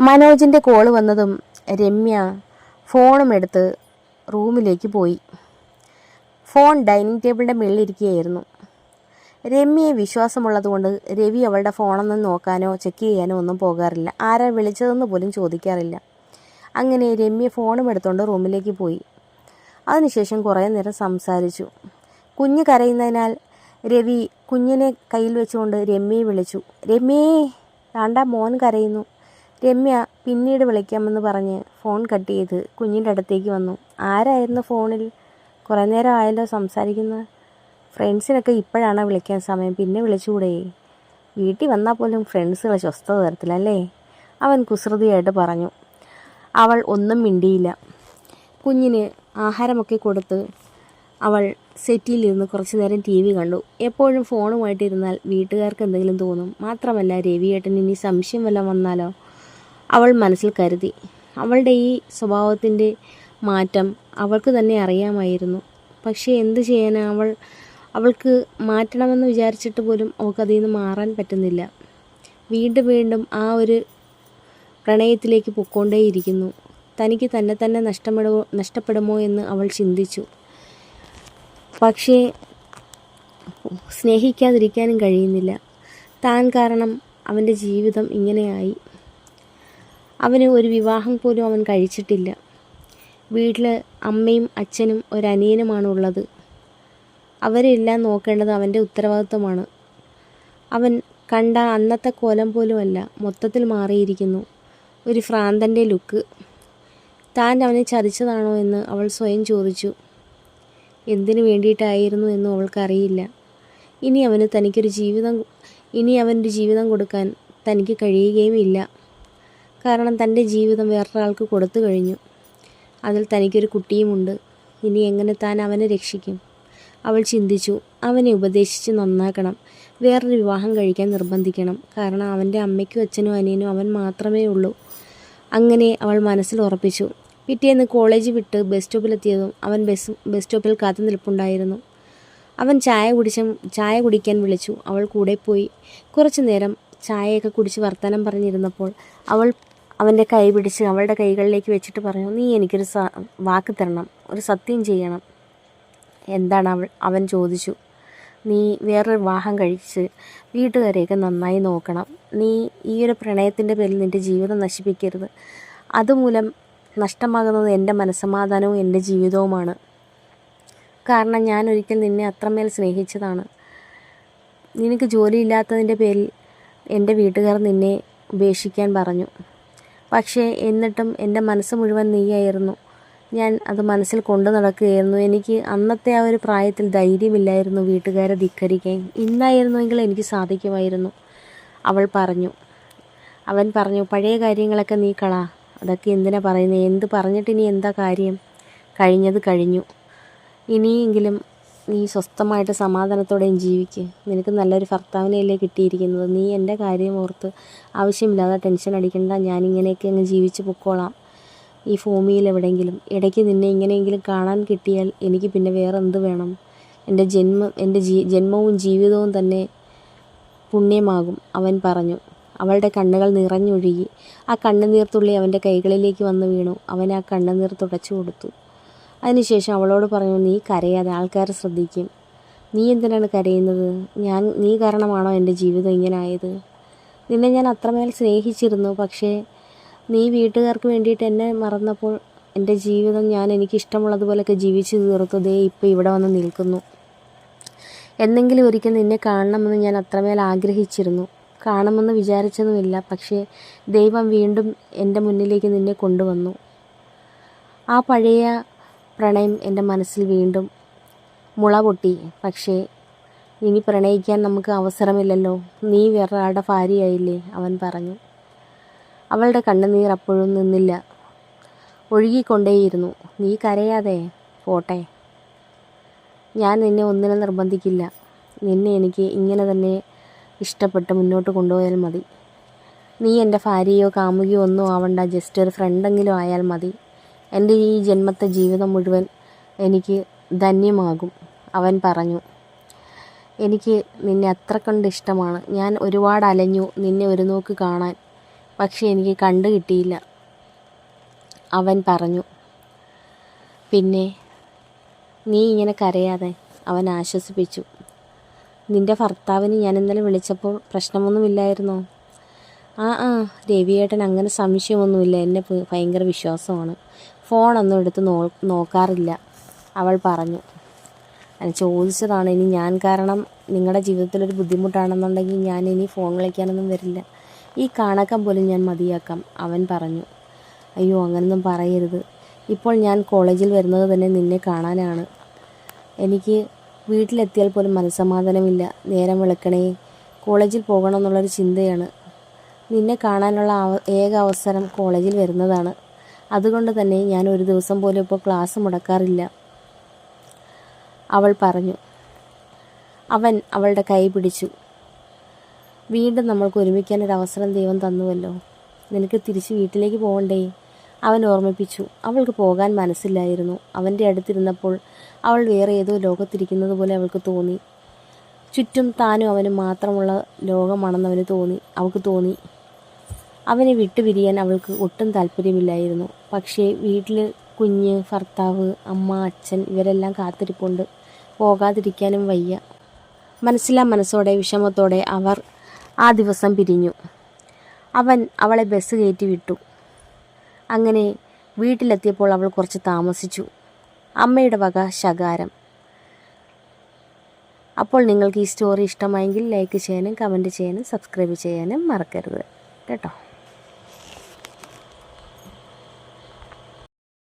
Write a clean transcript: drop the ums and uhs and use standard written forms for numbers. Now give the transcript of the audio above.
മനോജിൻ്റെ call വന്നതും രമ്യ ഫോണും എടുത്ത് റൂമിലേക്ക് പോയി. ഫോൺ ഡൈനിങ് ടേബിളിൻ്റെ മുകളിലിരിക്കുകയായിരുന്നു. രമ്യയെ വിശ്വാസമുള്ളതുകൊണ്ട് രവി അവളുടെ ഫോണൊന്നും നോക്കാനോ ചെക്ക് ചെയ്യാനോ ഒന്നും പോകാറില്ല. ആരാ വിളിച്ചതെന്ന് പോലും ചോദിക്കാറില്ല. അങ്ങനെ രമ്യ ഫോണും എടുത്തുകൊണ്ട് റൂമിലേക്ക് പോയി. അതിനുശേഷം കുറേ നേരം സംസാരിച്ചു. കുഞ്ഞ് കരയുന്നതിനാൽ രവി കുഞ്ഞിനെ കയ്യിൽ വെച്ചുകൊണ്ട് രമ്യയെ വിളിച്ചു. രമ്യേ, വേണ്ട, മോൻ കരയുന്നു. രമ്യ പിന്നീട് വിളിക്കാമെന്ന് പറഞ്ഞ് ഫോൺ കട്ട് ചെയ്ത് കുഞ്ഞിൻ്റെ അടുത്തേക്ക് വന്നു. ആരായിരുന്നു ഫോണിൽ? കുറേ നേരം ആയല്ലോ സംസാരിക്കുന്നത്. ഫ്രണ്ട്സിനൊക്കെ ഇപ്പോഴാണ് വിളിക്കാൻ സമയം, പിന്നെ വിളിച്ചുകൂടെ? വീട്ടിൽ വന്നാൽ പോലും ഫ്രണ്ട്സുകൾ സ്വസ്ഥത തരത്തില്ലല്ലേ? അവൻ കുസൃതിയായിട്ട് പറഞ്ഞു. അവൾ ഒന്നും മിണ്ടിയില്ല. കുഞ്ഞിന് ആഹാരമൊക്കെ കൊടുത്ത് അവൾ സെറ്റിയിലിരുന്ന് കുറച്ച് നേരം TV കണ്ടു. എപ്പോഴും ഫോണുമായിട്ടിരുന്നാൽ വീട്ടുകാർക്ക് എന്തെങ്കിലും തോന്നും. മാത്രമല്ല, രവിയേട്ടൻ ഇനി സംശയം വല്ലതും വന്നാലോ? അവൾ മനസ്സിൽ കരുതി. അവളുടെ ഈ സ്വഭാവത്തിൻ്റെ മാറ്റം അവൾക്ക് തന്നെ അറിയാമായിരുന്നു. പക്ഷേ എന്തു ചെയ്യാനാ? അവൾക്ക് മാറ്റണമെന്ന് വിചാരിച്ചിട്ട് പോലും അവൾക്കതിൽ നിന്ന് മാറാൻ പറ്റുന്നില്ല. വീണ്ടും വീണ്ടും ആ ഒരു പ്രണയത്തിലേക്ക് പൊയ്ക്കൊണ്ടേയിരിക്കുന്നു. തനിക്ക് തന്നെ നഷ്ടപ്പെടുമോ എന്ന് അവൾ ചിന്തിച്ചു. പക്ഷേ സ്നേഹിക്കാതിരിക്കാനും കഴിയുന്നില്ല. താൻ കാരണം അവൻ്റെ ജീവിതം ഇങ്ങനെയായി. അവന് ഒരു വിവാഹം പോലും അവൻ കഴിച്ചിട്ടില്ല. വീട്ടിൽ അമ്മയും അച്ഛനും ഒരനിയനുമാണുള്ളത്. അവരെല്ലാം നോക്കേണ്ടത് അവൻ്റെ ഉത്തരവാദിത്വമാണ്. അവൻ കണ്ട അന്നത്തെ കോലം പോലുമല്ല, മൊത്തത്തിൽ മാറിയിരിക്കുന്നു. ഒരു ഭ്രാന്തൻ്റെ ലുക്ക്. താൻ അവനെ ചതിച്ചതാണോ എന്ന് അവൾ സ്വയം ചോദിച്ചു. എന്തിനു വേണ്ടിയിട്ടായിരുന്നു എന്നും അവൾക്കറിയില്ല. ഇനി അവനൊരു ജീവിതം കൊടുക്കാൻ തനിക്ക് കഴിയുകയും ഇല്ല. കാരണം തൻ്റെ ജീവിതം വേറൊരാൾക്ക് കൊടുത്തു കഴിഞ്ഞു. അതിൽ തനിക്കൊരു കുട്ടിയുമുണ്ട്. ഇനി എങ്ങനെ താൻ അവനെ രക്ഷിക്കും? അവൾ ചിന്തിച്ചു. അവനെ ഉപദേശിച്ച് നന്നാക്കണം. വേറൊരു വിവാഹം കഴിക്കാൻ നിർബന്ധിക്കണം. കാരണം അവൻ്റെ അമ്മയ്ക്കും അച്ഛനും അനിയനും അവൻ മാത്രമേ ഉള്ളൂ. അങ്ങനെ അവൾ മനസ്സിൽ ഉറപ്പിച്ചു. പിറ്റേന്ന് കോളേജ് വിട്ട് ബസ് സ്റ്റോപ്പിലെത്തിയതും അവൻ ബസ് സ്റ്റോപ്പിൽ കാത്തു നിൽപ്പുണ്ടായിരുന്നു. അവൻ ചായ കുടിക്കാൻ വിളിച്ചു. അവൾ കൂടെ പോയി. കുറച്ചു നേരം ചായയൊക്കെ കുടിച്ച് വർത്തമാനം പറഞ്ഞിരുന്നപ്പോൾ അവൾ അവൻ്റെ കൈ പിടിച്ച് അവളുടെ കൈകളിലേക്ക് വെച്ചിട്ട് പറഞ്ഞു, നീ എനിക്കൊരു വാക്ക് തരണം, ഒരു സത്യം ചെയ്യണം. എന്താണ് അവൻ ചോദിച്ചു. നീ വേറൊരു വിവാഹം കഴിച്ച് വീട്ടുകാരെയൊക്കെ നന്നായി നോക്കണം. നീ ഈ ഒരു പ്രണയത്തിൻ്റെ പേരിൽ നിൻ്റെ ജീവിതം നശിപ്പിക്കരുത്. അതുമൂലം നഷ്ടമാകുന്നത് എൻ്റെ മനസ്സമാധാനവും എൻ്റെ ജീവിതവുമാണ്. കാരണം ഞാൻ ഒരിക്കൽ നിന്നെ അത്രമേൽ സ്നേഹിച്ചതാണ്. നിനക്ക് ജോലിയില്ലാത്തതിൻ്റെ പേരിൽ എൻ്റെ വീട്ടുകാർ നിന്നെ ഉപേക്ഷിക്കാൻ പറഞ്ഞു. പക്ഷേ എന്നിട്ടും എൻ്റെ മനസ്സ് മുഴുവൻ നീയായിരുന്നു. ഞാൻ അത് മനസ്സിൽ കൊണ്ടു നടക്കുകയായിരുന്നു. എനിക്ക് അന്നത്തെ ആ ഒരു പ്രായത്തിൽ ധൈര്യമില്ലായിരുന്നു വീട്ടുകാരെ ധിക്കരിക്കാൻ. ഇന്നായിരുന്നുവെങ്കിൽ എനിക്ക് സാധിക്കുമായിരുന്നു. അവൻ പറഞ്ഞു, പഴയ കാര്യങ്ങളൊക്കെ നീ കളാ. അതൊക്കെ എന്തിനാ പറയുന്നത്? എന്ത് പറഞ്ഞിട്ട് ഇനി എന്താ കാര്യം? കഴിഞ്ഞത് കഴിഞ്ഞു. ഇനിയെങ്കിലും നീ സ്വസ്ഥമായിട്ട് സമാധാനത്തോടെയും ജീവിക്ക്. നിനക്ക് നല്ലൊരു ഭർത്താവിനെയല്ലേ കിട്ടിയിരിക്കുന്നത്. നീ എൻ്റെ കാര്യം ഓർത്ത് ആവശ്യമില്ലാതെ ടെൻഷൻ അടിക്കണ്ട. ഞാനിങ്ങനെയൊക്കെ അങ്ങ് ജീവിച്ച് പൊക്കോളാം ഈ ഭൂമിയിൽ എവിടെയെങ്കിലും. ഇടയ്ക്ക് നിന്നെ ഇങ്ങനെയെങ്കിലും കാണാൻ കിട്ടിയാൽ എനിക്ക് പിന്നെ വേറെ എന്ത് വേണം? എൻ്റെ ജന്മവും ജീവിതവും തന്നെ പുണ്യമാകും, അവൻ പറഞ്ഞു. അവളുടെ കണ്ണുകൾ നിറഞ്ഞൊഴുകി. ആ കണ്ണുനീർത്തുള്ളി അവൻ്റെ കൈകളിലേക്ക് വന്ന് വീണു. അവൻ ആ കണ്ണുനീർ തുടച്ചു കൊടുത്തു. അതിനുശേഷം അവളോട് പറഞ്ഞു, നീ കരയാതെ, ആൾക്കാർ ശ്രദ്ധിക്കും. നീ എന്തിനാണ് കരയുന്നത്? നീ കാരണമാണോ എൻ്റെ ജീവിതം ഇങ്ങനെ ആയത്? നിന്നെ ഞാൻ അത്രമേൽ സ്നേഹിച്ചിരുന്നു. പക്ഷേ നീ വീട്ടുകാർക്ക് വേണ്ടിയിട്ട് എന്നെ മറന്നപ്പോൾ എൻ്റെ ജീവിതം ഞാൻ എനിക്കിഷ്ടമുള്ളതുപോലെയൊക്കെ ജീവിച്ചു തീർത്തു. ദേ ഇപ്പോൾ ഇവിടെ വന്ന് നിൽക്കുന്നു. എന്നെങ്കിലും ഒരിക്കൽ നിന്നെ കാണണമെന്ന് ഞാൻ അത്രമേൽ ആഗ്രഹിച്ചിരുന്നു. കാണുമെന്ന് വിചാരിച്ചതുമില്ല. പക്ഷേ ദൈവം വീണ്ടും എൻ്റെ മുന്നിലേക്ക് നിന്നെ കൊണ്ടുവന്നു. ആ പഴയ പ്രണയം എൻ്റെ മനസ്സിൽ വീണ്ടും മുള പൊട്ടി. പക്ഷേ ഇനി പ്രണയിക്കാൻ നമുക്ക് അവസരമില്ലല്ലോ. നീ വേറൊരാളുടെ ഭാര്യയായില്ലേ, അവൻ പറഞ്ഞു. അവളുടെ കണ്ണുനീർ അപ്പോഴും നിന്നില്ല, ഒഴുകിക്കൊണ്ടേയിരുന്നു. നീ കരയാതെ പോട്ടെ. ഞാൻ നിന്നെ ഒന്നിനും നിർബന്ധിക്കില്ല. നിന്നെ എനിക്ക് ഇങ്ങനെ തന്നെ ഇഷ്ടപ്പെട്ട് മുന്നോട്ട് കൊണ്ടുപോയാൽ മതി. നീ എൻ്റെ ഭാര്യയോ കാമുകിയോ ഒന്നും ആവണ്ട. ജസ്റ്റ് ഒരു ഫ്രണ്ടെങ്കിലും ആയാൽ മതി. എൻ്റെ ഈ ജന്മത്തെ ജീവിതം മുഴുവൻ എനിക്ക് ധന്യമാകും, അവൻ പറഞ്ഞു. എനിക്ക് നിന്നെ അത്ര കണ്ട് ഇഷ്ടമാണ്. ഞാൻ ഒരുപാട് അലഞ്ഞു നിന്നെ ഒരു നോക്ക് കാണാൻ. പക്ഷേ എനിക്ക് കണ്ടു കിട്ടിയില്ല. അവൻ പറഞ്ഞു. പിന്നെ നീ ഇങ്ങനെ കരയാതെ, അവൻ ആശ്വസിപ്പിച്ചു. നിൻ്റെ ഭർത്താവിന് ഞാൻ ഇന്നലെ വിളിച്ചപ്പോൾ പ്രശ്നമൊന്നുമില്ലായിരുന്നോ? ആ രവിയേട്ടൻ അങ്ങനെ സംശയമൊന്നുമില്ല, എന്നെ ഭയങ്കര വിശ്വാസമാണ്. ഫോണൊന്നും എടുത്ത് നോക്കാറില്ല, അവൾ പറഞ്ഞു. ഞാൻ ചോദിച്ചതാണ്, ഇനി ഞാൻ കാരണം നിങ്ങളുടെ ജീവിതത്തിലൊരു ബുദ്ധിമുട്ടാണെന്നുണ്ടെങ്കിൽ ഞാൻ ഇനി ഫോൺ വിളിക്കാനൊന്നും വരില്ല. ഈ കാണക്കം പോലും ഞാൻ മതിയാക്കാം, അവൻ പറഞ്ഞു. അയ്യോ, അങ്ങനൊന്നും പറയരുത്. ഇപ്പോൾ ഞാൻ കോളേജിൽ വരുന്നത് തന്നെ നിന്നെ കാണാനാണ്. എനിക്ക് വീട്ടിലെത്തിയാൽ പോലും മനസ്സമാധാനമില്ല. നേരം വെളുക്കണേ കോളേജിൽ പോകണമെന്നുള്ളൊരു ചിന്തയാണ്. നിന്നെ കാണാനുള്ള ഏക അവസരം കോളേജിൽ വരുന്നതാണ്. അതുകൊണ്ട് തന്നെ ഞാൻ ഒരു ദിവസം പോലും ഇപ്പോൾ ക്ലാസ് മുടക്കാറില്ല, അവൾ പറഞ്ഞു. അവൻ അവളുടെ കൈ പിടിച്ചു. വീണ്ടും നമ്മൾക്ക് ഒരുമിക്കാനൊരവസരം ദൈവം തന്നുവല്ലോ. നിനക്ക് തിരിച്ച് വീട്ടിലേക്ക് പോകണ്ടേ? അവൻ ഓർമ്മിപ്പിച്ചു. അവൾക്ക് പോകാൻ മനസ്സില്ലായിരുന്നു. അവൻ്റെ അടുത്തിരുന്നപ്പോൾ അവൾ വേറെ ഏതോ ലോകത്തിരിക്കുന്നത് പോലെ അവൾക്ക് തോന്നി. ചുറ്റും താനും അവനും മാത്രമുള്ള ലോകമാണെന്ന് അവൾക്ക് തോന്നി. അവനെ വിട്ടുപിരിയാൻ അവൾക്ക് ഒട്ടും താല്പര്യമില്ലായിരുന്നു. പക്ഷേ വീട്ടിൽ കുഞ്ഞ്, ഭർത്താവ്, അമ്മ, അച്ഛൻ ഇവരെല്ലാം കാത്തിരിപ്പുണ്ട്. പോകാതിരിക്കാനും വയ്യ. മനസ്സോടെ വിഷമത്തോടെ അവർ ആ ദിവസം പിരിഞ്ഞു. അവൻ അവളെ ബസ് കയറ്റി വിട്ടു. അങ്ങനെ വീട്ടിലെത്തിയപ്പോൾ അവൾ കുറച്ച് താമസിച്ചു. അമ്മയുടെ വക ശകാരം. അപ്പോൾ നിങ്ങൾക്ക് ഈ സ്റ്റോറി ഇഷ്ടമായെങ്കിൽ ലൈക്ക് ചെയ്യാനും കമൻറ്റ് ചെയ്യാനും സബ്സ്ക്രൈബ് ചെയ്യാനും മറക്കരുത് കേട്ടോ.